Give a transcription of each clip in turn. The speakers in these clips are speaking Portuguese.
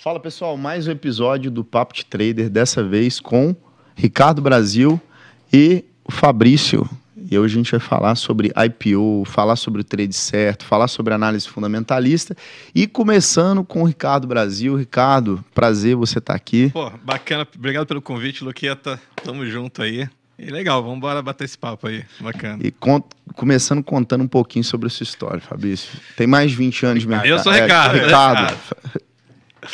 Fala pessoal, mais um episódio do Papo de Trader, dessa vez com Ricardo Brasil e o Fabrício. E hoje a gente vai falar sobre IPO, falar sobre o trade certo, falar sobre análise fundamentalista e começando com o Ricardo Brasil. Ricardo, prazer você estar aqui. Pô, bacana, obrigado pelo convite, Luqueta, tamo junto aí. E legal, vamos embora bater esse papo aí, bacana. E começando contando um pouquinho sobre a sua história, Fabrício. Tem mais de 20 anos de mercado. Eu sou Ricardo. Ricardo.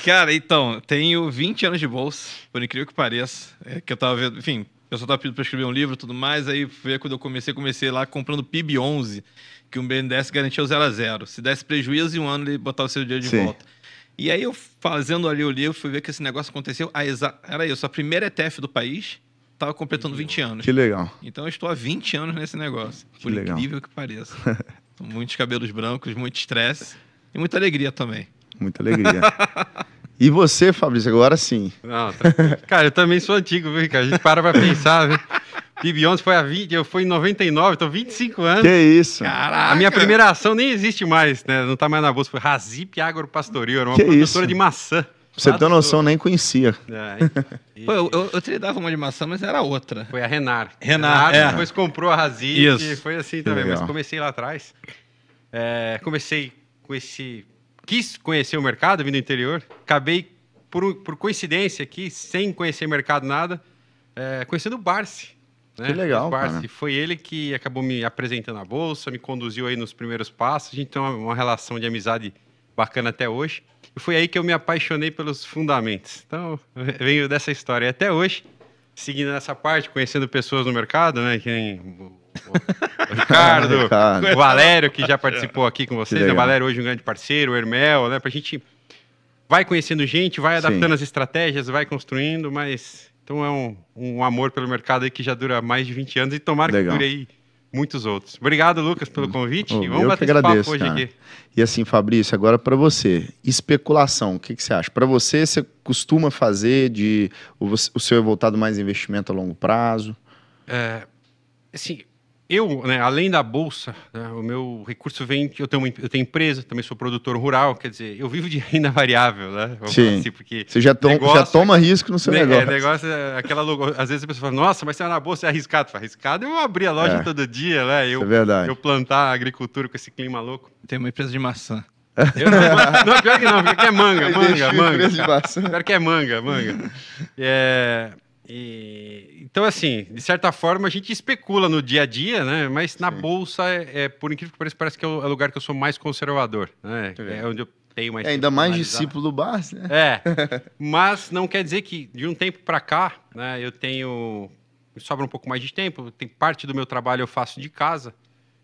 Cara, então, tenho 20 anos de bolsa, por incrível que pareça. Que eu tava vendo, enfim, o pessoal tava pedindo pra escrever um livro e tudo mais, aí foi quando eu comecei lá comprando PIB 11, que um BNDES garantia o 0 a 0. Se desse prejuízo em um ano, ele botava o seu dinheiro de volta. E aí eu fazendo ali o livro, fui ver que esse negócio aconteceu. Era isso, a primeira ETF do país tava completando 20 anos. Que legal. Então eu estou há 20 anos nesse negócio, por legal. incrível que pareça. Muitos cabelos brancos, muito estresse e muita alegria também. Muita alegria. E você, Fabrício, agora sim. Não, cara, eu também sou antigo, viu, Ricardo? A gente para pra pensar, viu? PIB 11 foi a 20, eu fui em 99, tô 25 anos. Que isso? Caraca! A minha primeira ação nem existe mais, né? Não tá mais na bolsa, foi Razip Agropastoril, era uma Que produtora isso? de maçã. Pra você ter noção, nem conhecia. Pô, eu tradava uma de maçã, mas era outra. Foi a Renar. Renar, depois comprou a Razip e foi assim também, legal. mas comecei lá atrás. Comecei com quis conhecer o mercado, vindo do interior. Acabei, por coincidência aqui, sem conhecer mercado nada, conhecendo o Barsi. Né? Que legal, o Barsi. cara. Foi ele que acabou me apresentando a bolsa, me conduziu aí nos primeiros passos. A gente tem uma relação de amizade bacana até hoje. E foi aí que eu me apaixonei pelos fundamentos. Então, venho dessa história. E até hoje, seguindo essa parte, conhecendo pessoas no mercado, né? Que nem o Ricardo, o Valério, que já participou aqui com vocês. Né? O Valério hoje um grande parceiro, o Hermel, né? Pra gente vai conhecendo gente, vai adaptando as estratégias, vai construindo, mas... Então é um amor pelo mercado aí que já dura mais de 20 anos e tomara que dure aí muitos outros. Obrigado, Lucas, pelo convite. E vamos bater esse papo hoje aqui. E assim, Fabrício, agora para você, especulação, o que você acha? Para você costuma fazer o seu é voltado mais a investimento a longo prazo? Assim, né, além da bolsa, né, o meu recurso vem... Eu tenho empresa, também sou produtor rural, quer dizer, eu vivo de renda variável, né? Sim, assim, porque você já toma risco no seu negócio. Às vezes a pessoa fala, nossa, mas você é na bolsa, é arriscado. Arriscado eu abrir a loja todo dia, né? É verdade. Eu plantar agricultura com esse clima louco. Tem uma empresa de maçã. Não, pior que não, porque aqui é manga. Pior que é manga. Então, assim, de certa forma, a gente especula no dia a dia, né? Mas na bolsa, por incrível que pareça, parece que é o lugar que eu sou mais conservador. Né? É onde eu tenho mais... ainda mais discípulo do Barsi, né? Mas não quer dizer que de um tempo para cá, né, me sobra um pouco mais de tempo, tem parte do meu trabalho eu faço de casa,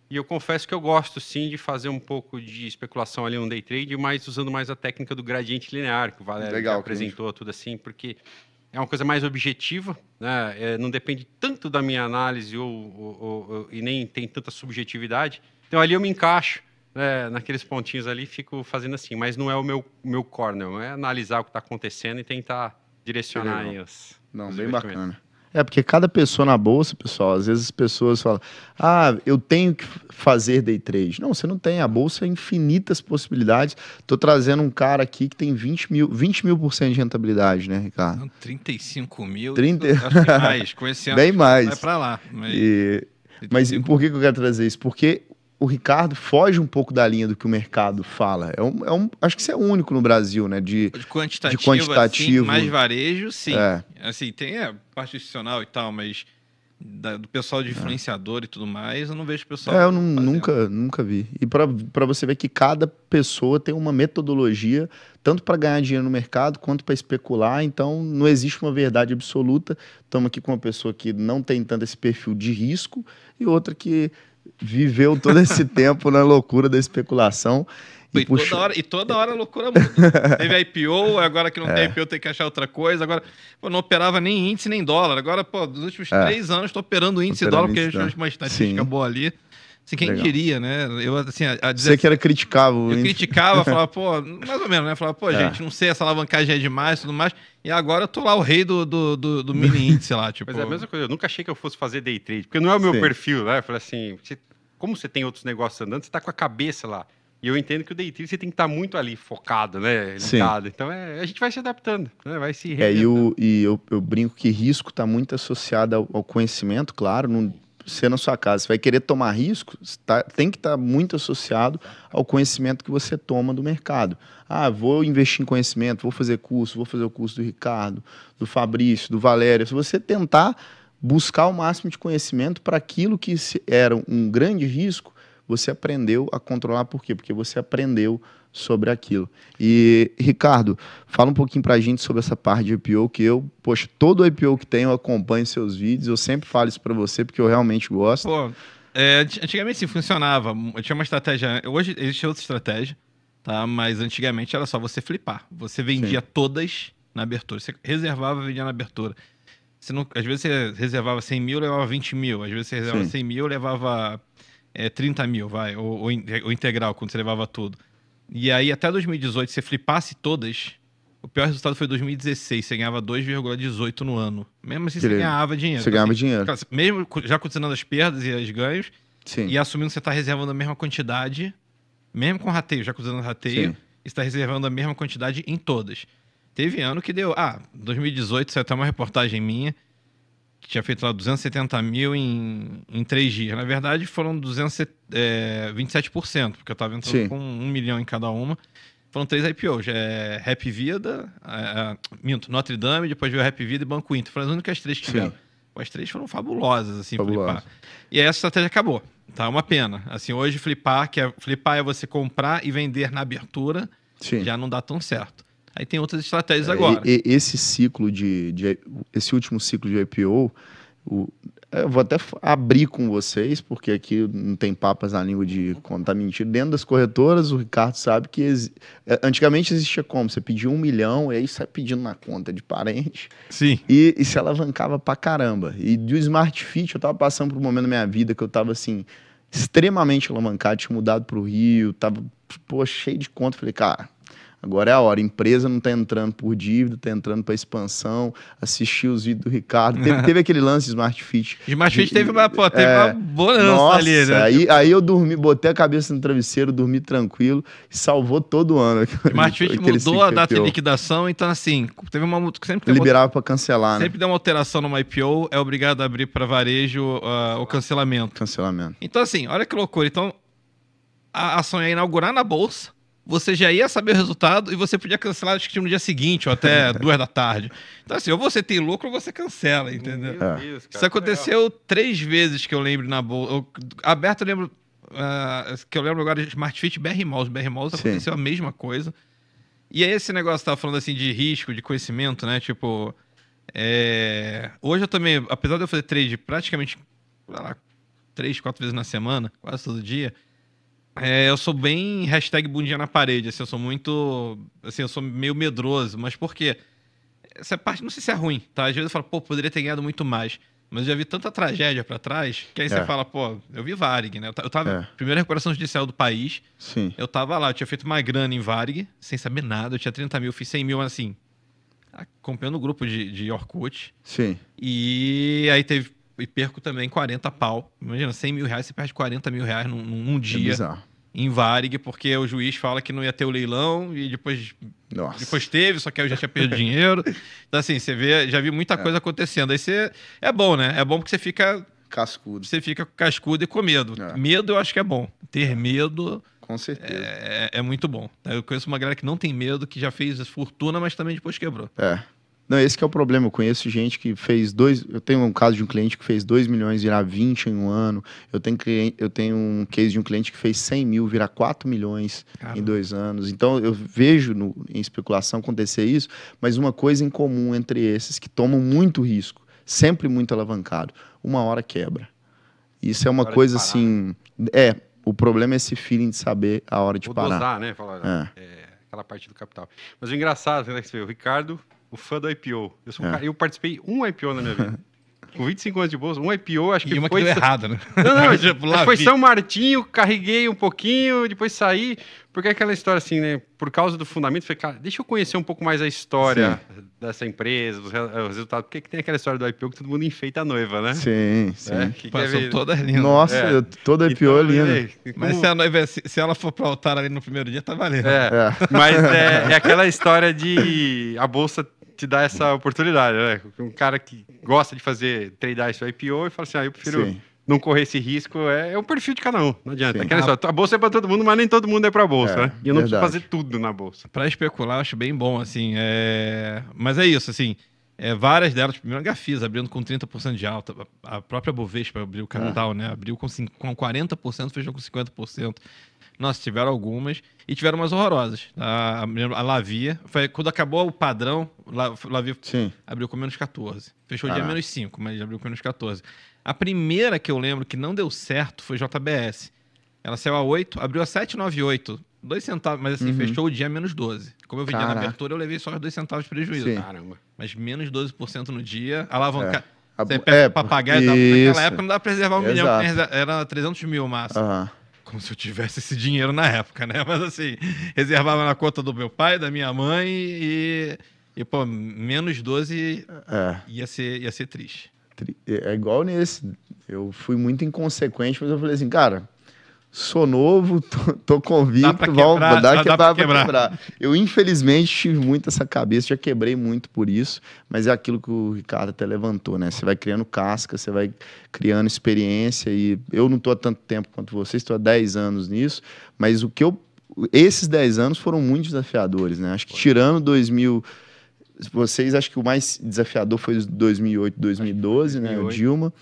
e eu confesso que eu gosto, sim, de fazer um pouco de especulação ali no day trade, mas usando mais a técnica do gradiente linear, que o Valério já apresentou, tudo assim, porque... É uma coisa mais objetiva, né? Não depende tanto da minha análise e nem tem tanta subjetividade. Então, ali eu me encaixo, né, naqueles pontinhos ali, fico fazendo assim. Mas não é o meu core, não. É analisar o que está acontecendo e tentar direcionar aí os bem bacana. Porque cada pessoa na bolsa, pessoal, às vezes as pessoas falam, eu tenho que fazer day trade. Não, você não tem. A bolsa é infinitas possibilidades. Estou trazendo um cara aqui que tem 20 mil% de rentabilidade, né, Ricardo? Não, 35 mil. 30... Acho que mais. Conhecendo, bem mais. Vai para lá. Mas por que eu quero trazer isso? Porque o Ricardo foge um pouco da linha do que o mercado fala. Acho que isso é único no Brasil, né? De quantitativo. Assim, mais varejo, sim. Assim, tem a parte institucional e tal, mas do pessoal de influenciador e tudo mais, eu não vejo o pessoal... eu nunca vi. E para você ver que cada pessoa tem uma metodologia, tanto para ganhar dinheiro no mercado, quanto para especular. Então, não existe uma verdade absoluta. Estamos aqui com uma pessoa que não tem tanto esse perfil de risco e outra que viveu todo esse tempo na loucura da especulação. E toda hora a loucura muda. Teve IPO, agora que não tem IPO tem que achar outra coisa. Agora, não operava nem índice nem dólar. Agora, nos últimos 3 anos estou operando índice e dólar, porque a gente fez uma estatística boa ali. Assim, quem diria, né? Eu, assim, você que era criticável. Eu criticava, falava, mais ou menos, né? Falava, gente, não sei, essa alavancagem é demais e tudo mais. E agora eu tô lá, o rei do mini índice lá, tipo... Mas é a mesma coisa, eu nunca achei que eu fosse fazer day trade, porque não é o meu perfil, né? Eu falei assim, como você tem outros negócios andando, você tá com a cabeça lá E eu entendo que o day trade você tem que estar muito ali focado, né? Sim. Ligado. Então a gente vai se adaptando, né? Vai se E reinventando. eu brinco que risco está muito associado ao conhecimento, claro. Você na sua casa, você vai querer tomar risco, tem que estar muito associado ao conhecimento que você toma do mercado. Ah, vou investir em conhecimento, vou fazer curso, vou fazer o curso do Ricardo, do Fabrício, do Valério. Se você tentar buscar o máximo de conhecimento para aquilo que era um grande risco, você aprendeu a controlar. Por quê? Porque você aprendeu sobre aquilo. E, Ricardo, fala um pouquinho pra gente sobre essa parte de IPO, que poxa, todo IPO que tem eu acompanho seus vídeos, eu sempre falo isso pra você, porque eu realmente gosto. Pô, antigamente sim, funcionava. Eu tinha uma estratégia. Hoje existe outra estratégia, tá? Mas antigamente era só você flipar. Você vendia todas na abertura. Você reservava e vendia na abertura. Você não, às vezes você reservava 100 mil, levava 20 mil. Às vezes você reservava 100 mil, levava 30 mil, vai. Ou integral, quando você levava tudo. E aí, até 2018, se você flipasse todas, o pior resultado foi 2016. Você ganhava 2,18 no ano. Mesmo assim, você ganhava dinheiro. Você ganhava dinheiro. Mesmo já considerando as perdas e os ganhos, Sim. E assumindo que você está reservando a mesma quantidade, mesmo com rateio, já considerando rateio, você está reservando a mesma quantidade em todas. Teve ano que deu... 2018, saiu até uma reportagem minha, que tinha feito lá 270 mil em 3 dias. Na verdade, foram 27%, porque eu estava entrando com 1 milhão em cada uma. Foram 3 IPOs. Happy Vida, Notre Dame, depois veio Happy Vida e Banco Inter. Foram as únicas 3 que tiveram. As 3 foram fabulosas, assim, flipar. E aí essa estratégia acabou. Tá, uma pena. Assim, hoje flipar é você comprar e vender na abertura, já não dá tão certo. Aí tem outras estratégias agora. Esse ciclo esse último ciclo de IPO, eu vou até abrir com vocês, porque aqui não tem papas na língua de contar mentira. Dentro das corretoras, o Ricardo sabe que antigamente existia como? Você pedia 1 milhão e aí sai pedindo na conta de parente. Sim. E se alavancava pra caramba. E do Smart Fit, eu tava passando por um momento da minha vida que eu tava assim, extremamente alavancado, tinha mudado pro Rio, tava cheio de conta. Falei, cara, agora é a hora. A empresa não tá entrando por dívida, tá entrando para expansão. Assisti os vídeos do Ricardo. Teve aquele lance de Smart Fit. Smart Fit teve uma bonança ali, né? Aí eu dormi, botei a cabeça no travesseiro, dormi tranquilo e salvou todo ano. Smart Fit mudou a data de liquidação, então assim, teve uma... Sempre liberava para cancelar, sempre deu uma alteração numa IPO, é obrigado a abrir para varejo o cancelamento. Então assim, olha que loucura. Então, a ação ia inaugurar na bolsa, você já ia saber o resultado e você podia cancelar, acho que no dia seguinte ou até 2 da tarde. Então assim, ou você tem lucro ou você cancela, entendeu? Meu Deus, cara, isso aconteceu 3 vezes que eu lembro na bolsa. Aberto eu lembro, que eu lembro agora de Smart Fit e BR Malls. BR Malls aconteceu a mesma coisa. E aí esse negócio que tava falando assim de risco, de conhecimento, né? Tipo, hoje eu também, apesar de eu fazer trade praticamente 3, 4 vezes na semana, quase todo dia, eu sou bem #bundinha na parede, assim, eu sou muito, assim, eu sou meio medroso, mas por quê? Essa parte, não sei se é ruim, tá? Às vezes eu falo, poderia ter ganhado muito mais, mas eu já vi tanta tragédia pra trás, que aí você fala, eu vi Varig, né? Eu tava, primeira recuperação judicial do país, eu tava lá, eu tinha feito uma grana em Varig, sem saber nada, eu tinha 30 mil, fiz 100 mil, assim, acompanhando o grupo de Orkut, e aí teve... E perco também 40 pau. Imagina, 100 mil reais, você perde 40 mil reais num dia em Varig, porque o juiz fala que não ia ter o leilão e depois teve, só que aí eu já tinha perdido dinheiro. Então, assim, você vê, já vi muita coisa acontecendo. Aí você. É bom, né? É bom porque você fica. Cascudo. Você fica cascudo e com medo. Medo eu acho que é bom. Ter medo. Com certeza. É muito bom. Eu conheço uma galera que não tem medo, que já fez fortuna, mas também depois quebrou. Não, esse que é o problema. Eu conheço gente que fez eu tenho um caso de um cliente que fez 2 milhões virar 20 em um ano. Eu tenho um case de um cliente que fez 100 mil virar 4 milhões em 2 anos. Então, eu vejo em especulação acontecer isso, mas uma coisa em comum entre esses que tomam muito risco, sempre muito alavancado, uma hora quebra. Isso é uma coisa assim... O problema é esse feeling de saber a hora de parar. Dosar, né? Aquela parte do capital. Mas o engraçado, né, que você vê, o Ricardo... O fã do IPO. Eu participei um IPO na minha vida. Com 25 anos de bolsa, um IPO, acho que foi... que deu errado, né? Não, foi São Martinho, carreguei um pouquinho, depois saí, porque é aquela história assim, né? Por causa do fundamento, falei, cara, deixa eu conhecer um pouco mais a história dessa empresa, os resultados. Porque tem aquela história do IPO que todo mundo enfeita a noiva, né? Sim, sim. Que Passam todas lindas. Nossa, todo IPO é lindo. Mas se a noiva, se ela for pro altar ali no primeiro dia, tá valendo. Mas é aquela história de a bolsa te dá essa oportunidade, né? Um cara que gosta de tradear esse IPO e fala assim, eu prefiro não correr esse risco. É o perfil de cada um, não adianta. Aquela história, a bolsa é para todo mundo, mas nem todo mundo é para a bolsa, né? E eu não preciso fazer tudo na bolsa. Para especular, eu acho bem bom, assim. Mas é isso, assim. Várias delas, primeiro a Gafisa, abrindo com 30% de alta. A própria Bovespa abriu o capital, né? Abriu com 40%, fechou com 50%. Nossa, tiveram algumas. E tiveram umas horrorosas. A Lavia, foi quando acabou o padrão, Lavia abriu com menos 14. Fechou o dia menos 5, mas abriu com menos 14. A primeira que eu lembro que não deu certo foi JBS. Ela saiu a 8, abriu a 7,98. 2 centavos, mas assim, fechou o dia menos 12. Como eu vendia na abertura, eu levei só os 2 centavos de prejuízo. Caramba. Mas menos 12% no dia, alavancar. Você pega papagaio, naquela época não dá pra preservar 1 milhão, era 300 mil massa. Como se eu tivesse esse dinheiro na época, né? Mas assim, reservava na conta do meu pai, da minha mãe e pô, menos 12 ia ser triste. É igual nesse. Eu fui muito inconsequente, mas eu falei assim, cara, sou novo, tô convicto, dá pra quebrar. Eu, infelizmente, tive muito essa cabeça, já quebrei muito por isso, mas é aquilo que o Ricardo até levantou, né? Você vai criando casca, você vai criando experiência, e eu não tô há tanto tempo quanto vocês, estou há 10 anos nisso, mas esses 10 anos foram muito desafiadores, né? Acho que tirando 2000... Vocês, acho que o mais desafiador foi 2008, 2012, né? O Dilma.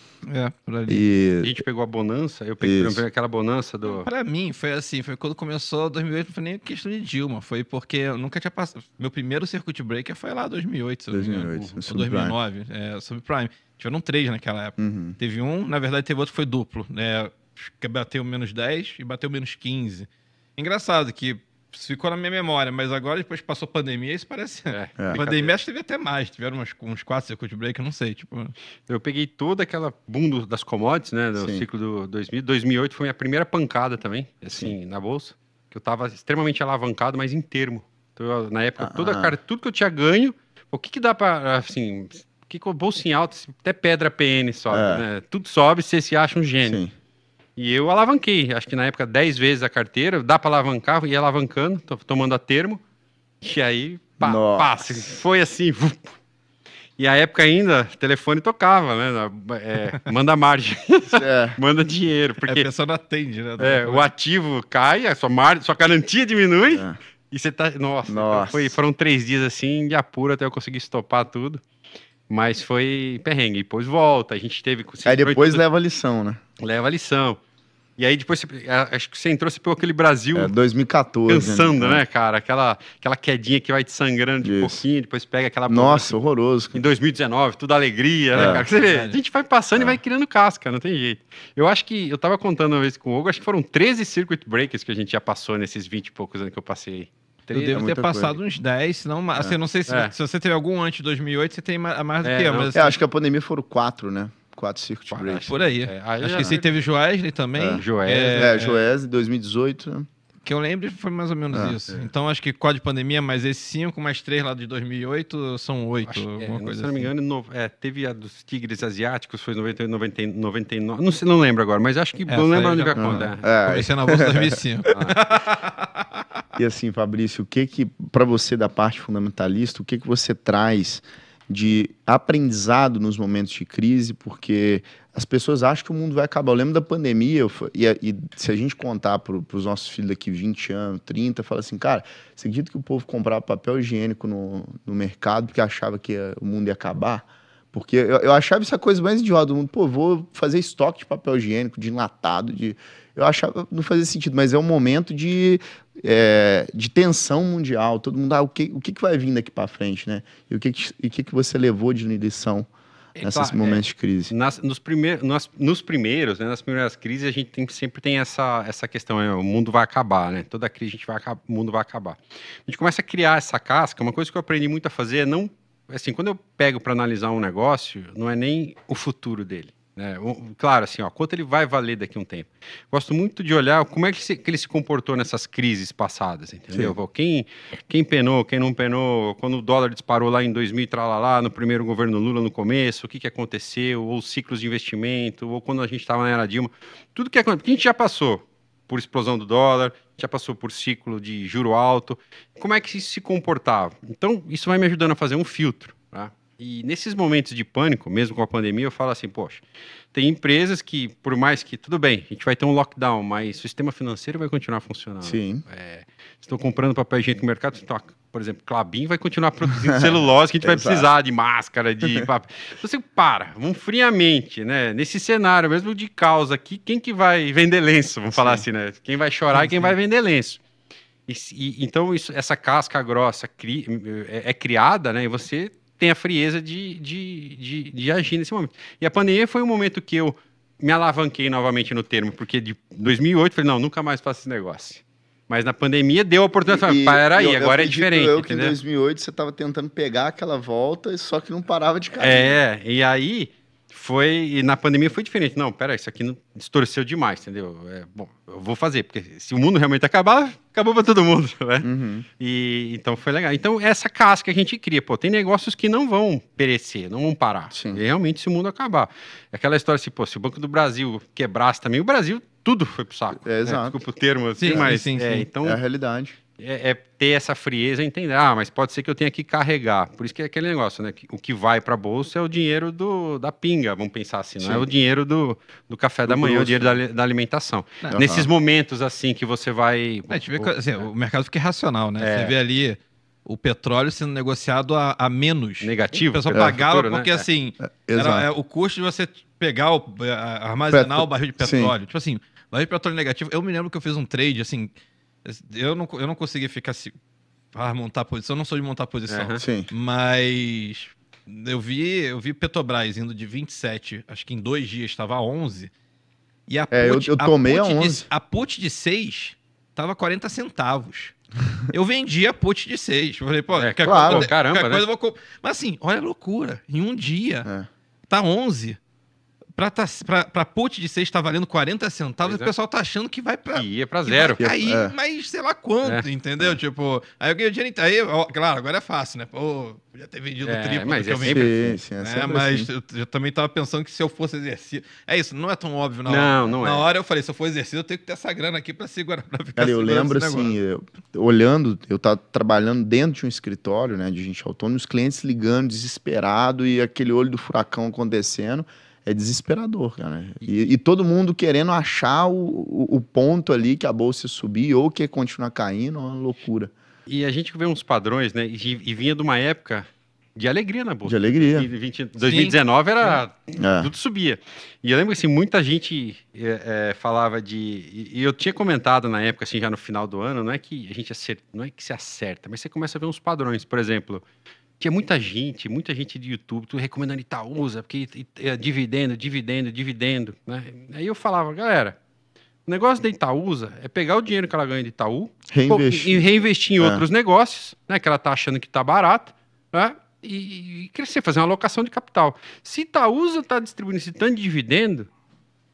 Por ali. A gente pegou a bonança, eu peguei aquela bonança do... Pra mim, foi assim, foi quando começou 2008, não foi nem questão de Dilma, foi porque eu nunca tinha passado... Meu primeiro circuit breaker foi lá em 2008, se eu não me engano. Ou 2009, subprime. Tiveram 3 naquela época. Teve na verdade teve outro que foi duplo, né? Que bateu menos 10 e bateu menos 15. Engraçado que ficou na minha memória, mas agora, depois que passou a pandemia, isso parece... Pandemia acho que teve até mais, tiveram uns 4 circuit break, eu não sei, tipo... Eu peguei toda aquela boom das commodities, né, do ciclo do 2000. 2008 foi minha primeira pancada também, assim, na bolsa, que eu tava extremamente alavancado, mas em termo. Então, na época, tudo que eu tinha ganho, o que dá pra, assim... bolsa em alta, até pedra PN sobe, né? Tudo sobe, você se acha um gênio. E eu alavanquei, acho que na época 10 vezes a carteira, dá para alavancar, ia alavancando, tomando a termo, e aí, passa, foi assim, e a época ainda, o telefone tocava, né, manda margem, manda dinheiro, porque a pessoa não atende, né? O ativo cai, a sua garantia diminui, e você tá, nossa. Foram 3 dias assim, de apuro até eu conseguir estopar tudo. Mas foi perrengue. Depois volta, a gente teve... Aí depois leva a lição, né? Leva a lição. E aí depois, acho que você entrou, você pegou aquele Brasil... 2014. Cansando, né, cara? Aquela quedinha que vai te sangrando de pouquinho, depois pega aquela... Nossa, horroroso. Em 2019, tudo alegria, né, cara? Você vê, a gente vai passando e vai criando casca, não tem jeito. Eu acho que, eu tava contando uma vez com o Hugo, acho que foram 13 circuit breakers que a gente já passou nesses 20 e poucos anos que eu passei. Eu devo ter passado uns 10, senão... Assim, não sei se você teve algum antes de 2008, você tem mais do que eu. Mas, assim, acho que a pandemia foram 4, né? 4 circuit breaks. Por aí. Acho que você teve Joesley também. Joesley, 2018, né? Que eu lembro foi mais ou menos isso. Então, acho que 4 de pandemia, mais esses 5, mais 3 lá de 2008, são 8, alguma coisa se não me engano, teve a dos tigres asiáticos, foi 98, 99, não lembro agora, mas acho que não lembro onde vai contar. Comecei na bolsa em 2005. E assim, Fabrício, o que para você da parte fundamentalista, o que você traz de aprendizado nos momentos de crise? Porque as pessoas acham que o mundo vai acabar. Eu lembro da pandemia, e se a gente contar para os nossos filhos daqui 20 anos, 30, fala assim, cara, você acredita que o povo comprava papel higiênico no mercado porque achava que o mundo ia acabar? Porque eu achava isso a coisa mais idiota do mundo. Pô, vou fazer estoque de papel higiênico, de enlatado, eu achava não fazia sentido, mas é um momento de tensão mundial. Todo mundo, o que vai vir daqui para frente, né? E o que você levou de lição nesses momentos de crise? Nas primeiras crises, a gente sempre tem essa questão, o mundo vai acabar, né? Toda crise o mundo vai acabar. A gente começa a criar essa casca. Uma coisa que eu aprendi muito a fazer é não... Assim, quando eu pego para analisar um negócio, não é nem o futuro dele. né? Claro, assim, ó, quanto ele vai valer daqui a um tempo. Gosto muito de olhar como é que ele se comportou nessas crises passadas, entendeu? Pô, quem penou, quem não penou, quando o dólar disparou lá em 2000 e tralalá, no primeiro governo Lula no começo, o que aconteceu, ou ciclos de investimento, ou quando a gente estava na era Dilma, tudo que aconteceu, porque a gente já passou por explosão do dólar, já passou por ciclo de juro alto, como é que isso se comportava? Então, isso vai me ajudando a fazer um filtro, tá? E nesses momentos de pânico, mesmo com a pandemia, eu falo assim, poxa, tem empresas que, por mais que, tudo bem, a gente vai ter um lockdown, mas o sistema financeiro vai continuar funcionando. Sim. Estou comprando papel higiênico no mercado, então, por exemplo, Klabin vai continuar produzindo celulose, que a gente vai precisar de máscara, de papel. Você vamos friamente, né? Nesse cenário mesmo de causa aqui, quem que vai vender lenço? Vamos falar assim, né? Quem vai chorar e quem vai vender lenço. Então, essa casca grossa é criada, né? E você tem a frieza de agir nesse momento. E a pandemia foi um momento que eu me alavanquei novamente no termo, porque de 2008 eu falei, não, nunca mais faço esse negócio. Mas na pandemia deu a oportunidade de falar, peraí, agora é diferente. Que em 2008 você estava tentando pegar aquela volta, só que não parava de cair. E aí e na pandemia foi diferente. Não, peraí, isso aqui não distorceu demais, entendeu? Bom, eu vou fazer, porque se o mundo realmente acabar, acabou para todo mundo, né? Uhum. E então foi legal. Então essa casca que a gente cria, tem negócios que não vão perecer, não vão parar. Sim. E realmente se o mundo acabar. Aquela história assim, se o Banco do Brasil quebrasse também, o Brasil tudo foi pro saco. Exato. Desculpa o termo, assim, Sim, mas sim. então É a realidade. ter essa frieza e entender, mas pode ser que eu tenha que carregar. Por isso que é aquele negócio, né? O que vai para a bolsa é o dinheiro da pinga, vamos pensar assim, não é o dinheiro do café da manhã, o dinheiro da alimentação. Uhum. Nesses momentos assim que você vai... A gente vê que assim, o mercado fica irracional, né? Você vê ali o petróleo sendo negociado a menos. Negativo. O pessoal pagava futuro, porque, né? assim, Exato. era o custo de você pegar, armazenar o barril de petróleo. Sim. Tipo assim, barril de petróleo negativo. Eu me lembro que eu fiz um trade, assim, eu não consegui ficar montar posição, eu não sou de montar posição. Uhum. Sim. Mas eu vi Petrobras indo de 27, acho que em 2 dias estava a 11. E a put, eu tomei a 11. A put de 6 estava 40 centavos. Eu vendi a put de 6. Falei, pô, claro. Caramba, qualquer né? coisa eu vou Mas assim, olha a loucura. Em um dia, tá 11. Pra put de 6 tá valendo 40 centavos, Pois o pessoal tá achando que vai pra... ia pra zero. Vai cair, mas sei lá quanto, entendeu? Tipo, aí eu ganhei o dinheiro... Aí, claro, agora é fácil, né? Pô, podia ter vendido o triplo mas do que eu sempre vendi. Sim, Mas assim. eu também tava pensando que se eu fosse exercício... É isso, não é tão óbvio na Não, hora. não Na é. hora eu falei, se eu for exercício, eu tenho que ter essa grana aqui pra segurar, pra ficar Cara, eu segurando lembro esse assim, negócio. olhando, eu tava trabalhando dentro de um escritório, né, de gente autônoma, os clientes ligando, desesperado, e aquele olho do furacão acontecendo, é desesperador, cara. E todo mundo querendo achar o ponto ali que a bolsa ia subir ou que ia continuar caindo, é uma loucura. E a gente vê uns padrões, né? E vinha de uma época de alegria na bolsa. De alegria. 2019 era... É. Tudo subia. E eu lembro que assim, muita gente falava e eu tinha comentado na época, assim, já no final do ano, não é que a gente acerta, não é que se acerta, mas você começa a ver uns padrões. Por exemplo, tinha muita gente de YouTube, tudo recomendando Itaúsa, porque dividendo, né? Aí eu falava, galera, o negócio da Itaúsa é pegar o dinheiro que ela ganha de Itaú Reinvestir. e reinvestir em outros negócios, né? Que ela tá achando que tá barato, né? E crescer, fazer uma alocação de capital. Se Itaúsa tá distribuindo esse tanto de dividendo,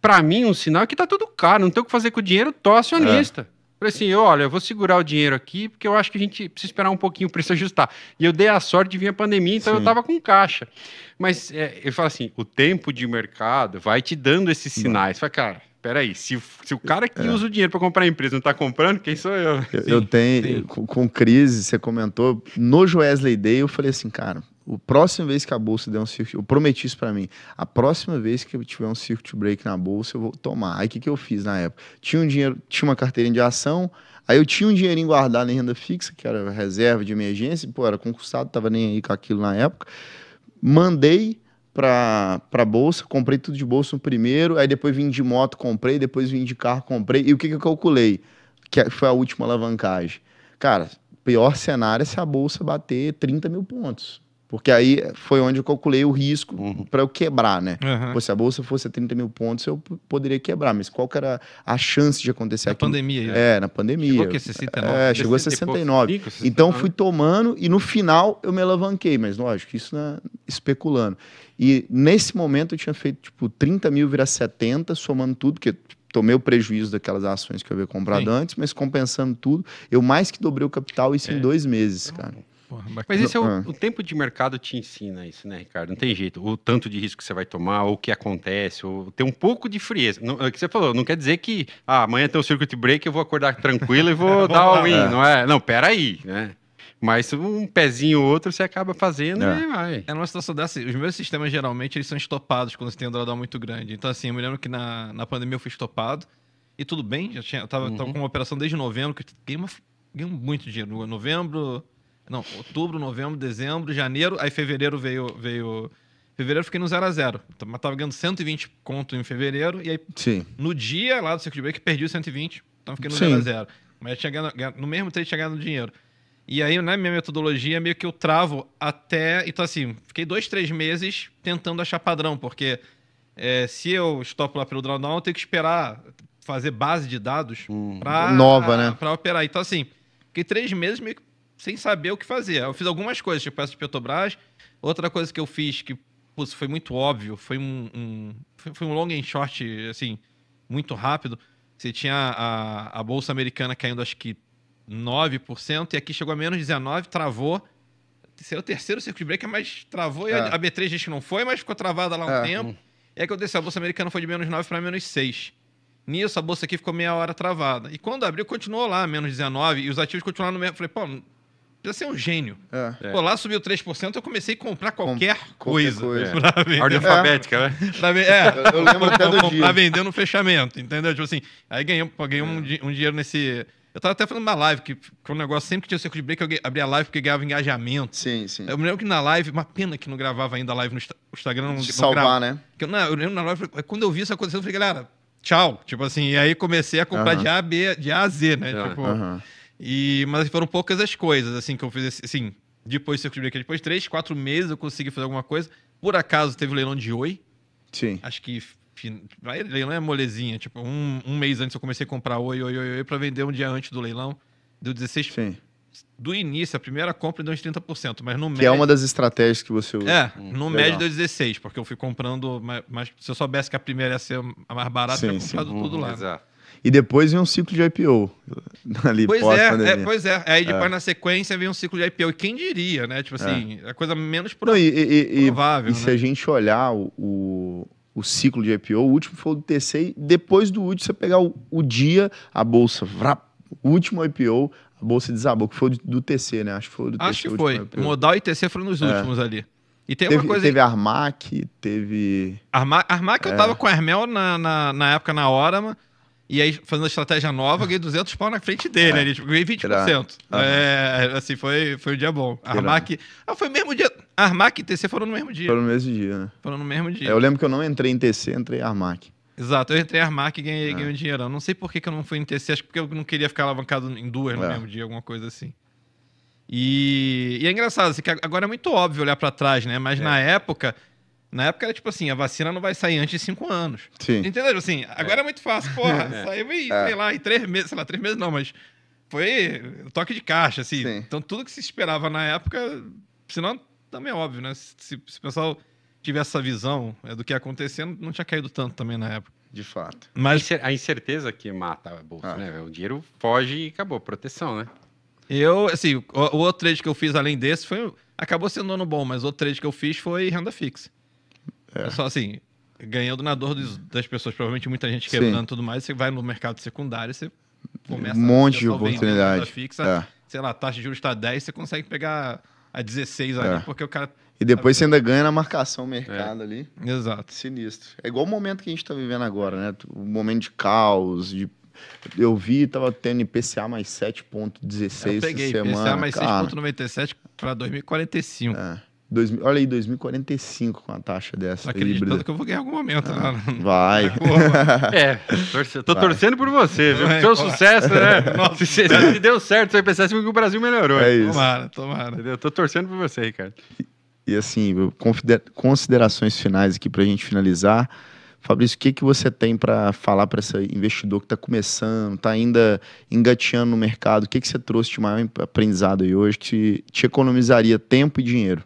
para mim um sinal é que tá tudo caro, não tem o que fazer com o dinheiro, tô acionista. Falei assim, olha, eu vou segurar o dinheiro aqui, porque eu acho que a gente precisa esperar um pouquinho o preço ajustar. E eu dei a sorte de vir a pandemia, então eu tava com caixa. Mas eu falo assim, o tempo de mercado vai te dando esses sinais. Fala, cara, peraí, se o cara que usa o dinheiro para comprar a empresa não tá comprando, quem sou eu? Eu tenho, com crise, você comentou, no Joesley Day eu falei assim, cara, a próxima vez que a bolsa der um circuit, eu prometi isso pra mim, a próxima vez que eu tiver um circuit break na bolsa, eu vou tomar. Aí o que eu fiz na época? Tinha uma carteirinha de ação, aí eu tinha um dinheirinho guardado em renda fixa, que era reserva de emergência, pô, era concursado, tava nem aí com aquilo na época, mandei pra bolsa, comprei tudo de bolsa no primeiro, aí depois vim de moto, comprei, depois vim de carro, comprei, e o que eu calculei? Que foi a última alavancagem. Cara, pior cenário é se a bolsa bater 30 mil pontos. Porque aí foi onde eu calculei o risco para eu quebrar, né? Pô, se a bolsa fosse 30 mil pontos, eu poderia quebrar. Mas qual que era a chance de acontecer aquilo? Na pandemia. Na pandemia. Chegou a 69? Chegou a 69. Então, fui tomando e no final eu me alavanquei. Mas, lógico, isso especulando. E nesse momento eu tinha feito tipo 30 mil virar 70, somando tudo, porque tomei o prejuízo daquelas ações que eu havia comprado antes, mas compensando tudo, eu mais que dobrei o capital, isso em 2 meses, cara. Porra, Mas esse é o tempo de mercado te ensina isso, né, Ricardo? Não tem jeito. O tanto de risco que você vai tomar, ou o que acontece, ou ter um pouco de frieza. Não, é o que você falou, não quer dizer que amanhã tem um circuit break, eu vou acordar tranquilo e vou dar all-in, não é? Não, peraí, né? Mas um pezinho ou outro você acaba fazendo e vai. É numa situação dessa, os meus sistemas geralmente eles são estopados quando você tem um drawdown muito grande. Então assim, eu me lembro que na pandemia eu fui estopado e tudo bem, eu tava com uma operação desde novembro, que ganhei muito dinheiro. Outubro, novembro, dezembro, janeiro, aí fevereiro veio... Fevereiro eu fiquei no 0 a 0. Mas tava ganhando 120 conto em fevereiro, e aí no dia lá do circuit break perdi os 120, então fiquei no 0 a 0. Mas eu tinha ganhado, no mesmo trade tinha ganhado dinheiro. E aí, na minha metodologia, meio que eu travo até... Então, assim, fiquei 2, 3 meses tentando achar padrão, porque se eu estopo lá pelo drawdown, eu tenho que esperar fazer base de dados pra operar. Então, assim, fiquei 3 meses meio que sem saber o que fazer. Eu fiz algumas coisas, tipo essa de Petrobras. Outra coisa que eu fiz que foi muito óbvio, foi um long and short, assim, muito rápido. Você tinha a Bolsa Americana caindo, acho que 9%, e aqui chegou a menos 19%, travou. Esse é o terceiro circuit breaker, mas travou, e a B3 diz que não foi, mas ficou travada lá um tempo. E aí que eu desci, a Bolsa Americana foi de menos 9 para menos 6. Nisso, a Bolsa aqui ficou meia hora travada. E quando abriu, continuou lá, menos 19, e os ativos continuaram no mesmo. Falei, pô, precisa ser um gênio. Pô, lá subiu 3%, eu comecei a comprar qualquer coisa. Pra vender. Ordem alfabética, né? Eu lembro até do dia. Pra vender no fechamento, entendeu? Tipo assim, aí ganhei um dinheiro nesse... Eu tava até falando uma live, que foi um negócio, sempre que tinha o circuit break, eu abria a live porque ganhava engajamento. Sim. Eu me lembro que na live, uma pena que não gravava ainda a live no Instagram. Não salvar, né? Eu lembro na live, quando eu vi isso acontecendo, eu falei, galera, tchau. Tipo assim, e aí comecei a comprar de A a Z, né? Mas foram poucas as coisas, assim, que eu fiz, assim, depois do circuit break, depois de 3, 4 meses eu consegui fazer alguma coisa. Por acaso, teve o leilão de Oi. Sim. Acho que... Leilão é molezinha, tipo, um mês antes eu comecei a comprar Oi pra vender um dia antes do leilão. Deu 16%. Sim. Do início, a primeira compra deu uns 30%, mas no médio... Que é uma das estratégias que você usa. No médio deu 16%, porque eu fui comprando, mas se eu soubesse que a primeira ia ser a mais barata, eu tinha comprado tudo lá. Exato. E depois vem um ciclo de IPO. Ali, pois é. Aí depois, na sequência, vem um ciclo de IPO. E quem diria, né? Tipo assim, a coisa menos provável. E se a gente olhar o ciclo de IPO, o último foi o do TC, e depois do último, você pegar o dia, a bolsa, o último IPO, a bolsa desabou, que foi do TC, né? Acho que foi o do TC. Acho que foi. Modal e TC foram nos últimos ali. E tem uma coisa... Teve Armac, teve... Armac eu tava com a Hermel na época, na hora, e aí, fazendo a estratégia nova, ganhei 200 pau na frente dele, ali, tipo, ganhei 20%. Assim, foi um dia bom. Armac... foi o mesmo dia. Armac e TC foram no mesmo dia. Foram no mesmo dia, né? Foram no mesmo dia. Eu lembro que eu não entrei em TC, entrei em Armac. Exato, eu entrei em Armac e ganhei um dinheirão. Não sei por que eu não fui em TC, acho que porque eu não queria ficar alavancado em duas no mesmo dia, alguma coisa assim. E é engraçado, assim, que agora é muito óbvio olhar pra trás, né? Mas na época era tipo assim, a vacina não vai sair antes de 5 anos. Sim. Entendeu? Assim, agora é muito fácil, porra. Saiu sei lá, em 3 meses, sei lá, 3 meses não, mas foi toque de caixa, assim. Sim. Então tudo que se esperava na época, senão também é óbvio, né? Se o pessoal tivesse essa visão do que ia acontecendo, não tinha caído tanto também na época. De fato. Mas a incerteza que mata a bolsa, né? O dinheiro foge e acabou, proteção, né? Assim, o outro trade que eu fiz além desse acabou sendo um ano bom, mas o outro trade que eu fiz foi renda fixa. Só assim, ganhando na dor das pessoas, provavelmente muita gente quebrando e tudo mais, você vai no mercado secundário, você começa um monte de oportunidade. Renda fixa, sei lá, a taxa de juros está 10, você consegue pegar a 16 ali, porque o cara... E depois você ainda ganha na marcação mercado ali. Exato. Sinistro. É igual o momento que a gente está vivendo agora, né? O momento de caos, eu vi, tava tendo IPCA mais 7,16 essa semana. IPCA mais 6,97 para 2045. Olha aí, 2045 com a taxa dessa. Acreditando que eu vou ganhar em algum momento. Vai. Tô torcendo por você, viu? Seu sucesso, né? Nossa, se deu certo, você pensasse que o Brasil melhorou. É isso. Tomara. Entendeu? Tô torcendo por você, Ricardo. E assim, considerações finais aqui pra gente finalizar. Fabrício, o que você tem para falar para esse investidor que está começando, está ainda engateando no mercado? O que você trouxe de maior aprendizado aí hoje que te economizaria tempo e dinheiro?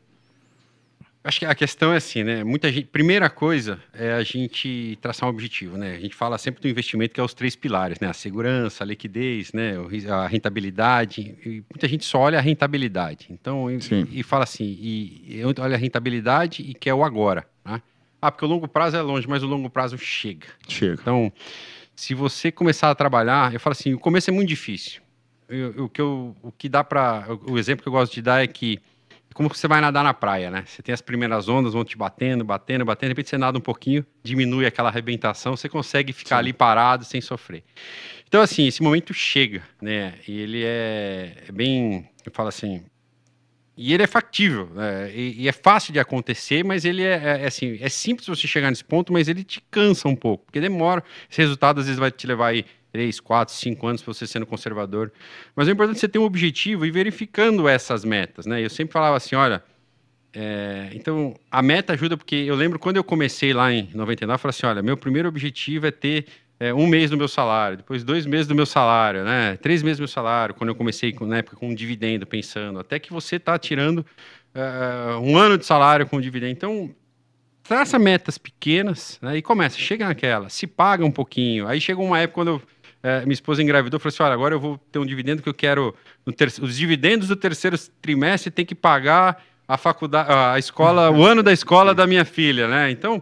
Acho que a questão é assim, né? Muita gente, primeira coisa é a gente traçar um objetivo, né? A gente fala sempre do investimento que é os 3 pilares, né? A segurança, a liquidez, né? A rentabilidade. E muita gente só olha a rentabilidade. Então, e fala assim, e olha a rentabilidade e quer o agora, né? Porque o longo prazo é longe, mas o longo prazo chega. Então, se você começar a trabalhar, eu falo assim, o começo é muito difícil. O exemplo que eu gosto de dar é que como você vai nadar na praia, né? Você tem as primeiras ondas, vão te batendo, de repente você nada um pouquinho, diminui aquela arrebentação, você consegue ficar ali parado sem sofrer. Então, assim, esse momento chega, né? E ele é bem, eu falo assim, e ele é factível, né? E é fácil de acontecer, mas ele assim, é simples você chegar nesse ponto, mas ele te cansa um pouco, porque demora, esse resultado às vezes vai te levar aí 3, 4, 5 anos para você sendo conservador. Mas o importante é você ter um objetivo e verificando essas metas, né? Eu sempre falava assim, olha, então a meta ajuda porque eu lembro quando eu comecei lá em 99, eu falei assim, olha, meu primeiro objetivo é ter 1 mês do meu salário, depois 2 meses do meu salário, né? 3 meses do meu salário, quando eu comecei na época com um dividendo, pensando, até que você está tirando 1 ano de salário com dividendo. Então, traça metas pequenas, né, e começa, chega naquela, se paga um pouquinho. Aí chegou uma época quando minha esposa engravidou, falou assim, olha, agora eu vou ter um dividendo que eu quero, os dividendos do 3º trimestre tem que pagar a faculdade, a escola, o ano da escola da minha filha, né? Então,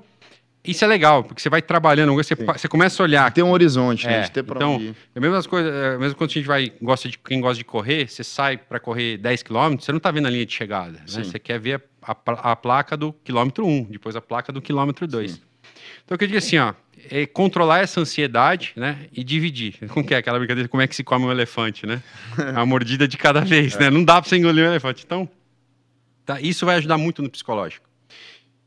isso é legal, porque você vai trabalhando, você começa a olhar. Tem um horizonte, né? De ter pra então, onde ir. é a mesma coisa, mesmo quando a gente quem gosta de correr, você sai para correr 10 km, você não está vendo a linha de chegada, né? Você quer ver a placa do quilômetro 1, depois a placa do quilômetro 2. Sim. Então, o que eu digo assim, ó, é controlar essa ansiedade, né, e dividir. Como que é aquela brincadeira, como é que se come um elefante, né? A mordida de cada vez, né? Não dá para você engolir um elefante. Então, isso vai ajudar muito no psicológico.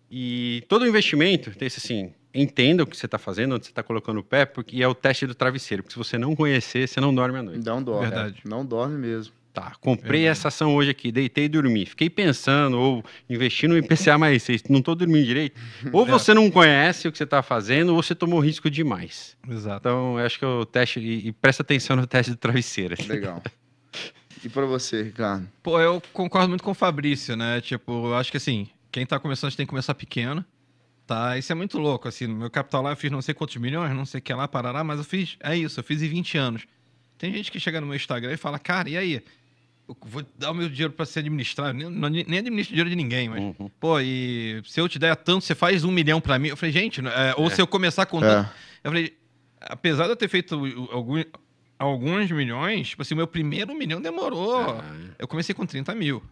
E todo investimento, tem esse assim, entenda o que você está fazendo, onde você está colocando o pé, porque é o teste do travesseiro. Porque se você não conhecer, você não dorme à noite. Não dorme. Verdade. Não dorme mesmo. Tá, comprei essa ação hoje aqui, deitei e dormi. Fiquei pensando, ou investindo no IPCA mais 6, não estou dormindo direito. Ou você não conhece o que você está fazendo, ou você tomou risco demais. Exato. Então, eu acho que é o teste, e presta atenção no teste do travesseiro. Legal. E para você, Ricardo? Pô, eu concordo muito com o Fabrício, né? Tipo, eu acho que assim, quem tá começando tem que começar pequeno, tá? Isso é muito louco, assim, no meu capital lá eu fiz não sei quantos milhões, não sei o que lá, parará, mas eu fiz em 20 anos. Tem gente que chega no meu Instagram e fala, cara, e aí? Eu vou dar o meu dinheiro para ser administrado, nem administro dinheiro de ninguém, mas, pô, e se eu te der tanto, você faz 1 milhão para mim? Eu falei, gente, ou se eu começar contando... Eu falei, apesar de eu ter feito alguns milhões, tipo assim, o meu primeiro milhão demorou. Eu comecei com 30 mil.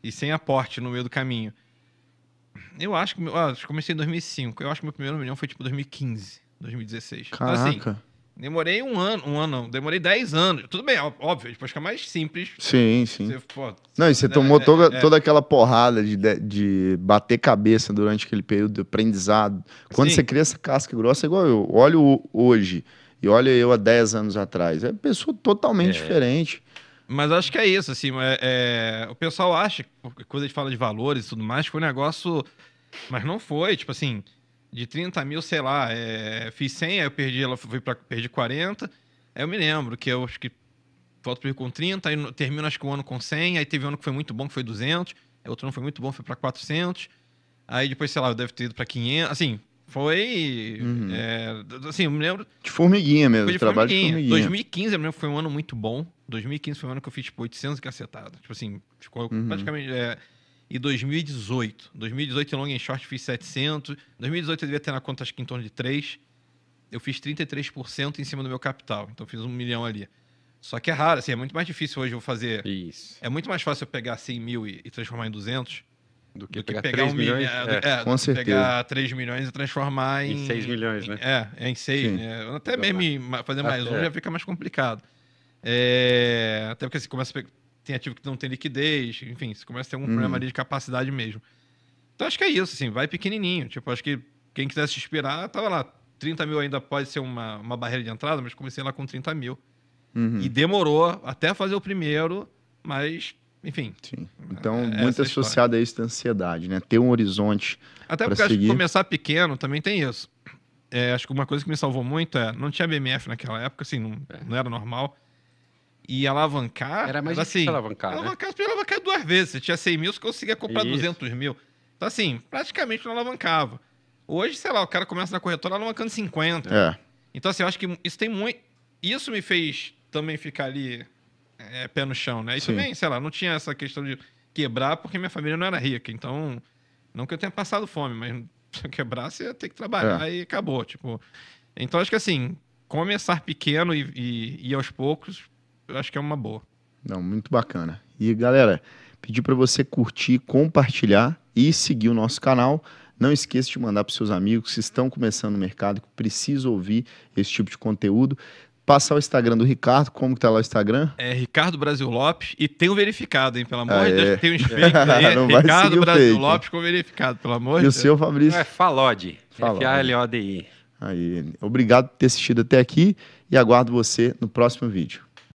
E sem aporte no meio do caminho. Eu acho que... eu comecei em 2005. Eu acho que meu primeiro milhão foi tipo 2015, 2016. Caraca. Então, assim, demorei demorei 10 anos. Tudo bem, óbvio, depois fica mais simples. Sim. Não, e você tomou toda aquela porrada de bater cabeça durante aquele período de aprendizado. Quando você cria essa casca grossa, é igual eu. Olho hoje e olha eu há 10 anos atrás. É pessoa totalmente diferente. Mas acho que é isso, assim, o pessoal acha, quando a gente fala de valores e tudo mais, foi um negócio... Mas não foi, tipo assim, de 30 mil, sei lá, fiz 100, aí eu perdi 40, aí eu me lembro que eu acho que volto para com 30, aí termino acho que um ano com 100, aí teve um ano que foi muito bom, que foi 200, aí outro ano foi muito bom, foi para 400, aí depois, sei lá, eu devo ter ido para 500, assim... Foi, assim, eu me lembro... De formiguinha mesmo, foi de trabalho formiguinha. de formiguinha. 2015, eu me lembro que foi um ano muito bom. 2015 foi um ano que eu fiz, tipo, 800 e cacetada. Tipo assim, ficou praticamente... E 2018 em long and short fiz 700. 2018 eu devia ter na conta, acho que em torno de 3. Eu fiz 33% em cima do meu capital. Então eu fiz 1 milhão ali. Só que é raro, assim, é muito mais difícil hoje eu fazer... Isso. É muito mais fácil eu pegar 100 mil e transformar em 200... Do que pegar 3 milhões. Com certeza. Pegar 3 milhões e transformar em 6 milhões, né? Em 6. Né? Até mesmo fazer mais um já fica mais complicado. Até porque você começa a tem ativo que não tem liquidez, enfim, você começa a ter algum problema ali de capacidade mesmo. Então acho que é isso, assim, vai pequenininho. Tipo, acho que quem quiser se inspirar, tava lá. 30 mil ainda pode ser uma barreira de entrada, mas comecei lá com 30 mil. E demorou até fazer o primeiro, mas... Enfim. Sim. Então, muito associado a isso da ansiedade, né? Ter um horizonte. Até porque acho que começar pequeno também tem isso. Acho que uma coisa que me salvou muito não tinha BMF naquela época, assim, não era normal. E alavancar... Era mais difícil assim, alavancar, né? Alavancar 2 vezes. Você tinha 100 mil, você conseguia comprar Isso. 200 mil. Então, assim, praticamente não alavancava. Hoje, sei lá, o cara começa na corretora alavancando 50. É. Então, assim, eu acho que isso tem muito... Isso me fez também ficar ali pé no chão, né? E Sim. também, sei lá, não tinha essa questão de quebrar porque minha família não era rica. Então, não que eu tenha passado fome, mas se eu quebrar, você ia ter que trabalhar e acabou, tipo... Então, acho que assim, começar pequeno e ir aos poucos, eu acho que é uma boa. Não, muito bacana. E galera, pedir para você curtir, compartilhar e seguir o nosso canal. Não esqueça de mandar para seus amigos que estão começando no mercado, que precisam ouvir esse tipo de conteúdo. Passar o Instagram do Ricardo, como que tá lá o Instagram? É Ricardo Brasil Lopes e tem o verificado, hein? Pelo amor Ah, de Deus, é. tem uns fakes aí. Não vai Ricardo seguir o Brasil fake. Lopes com verificado, pelo amor E de o Deus. seu, Fabrício? É Falodi. Falodi. Falodi. Aí, obrigado por ter assistido até aqui e aguardo você no próximo vídeo.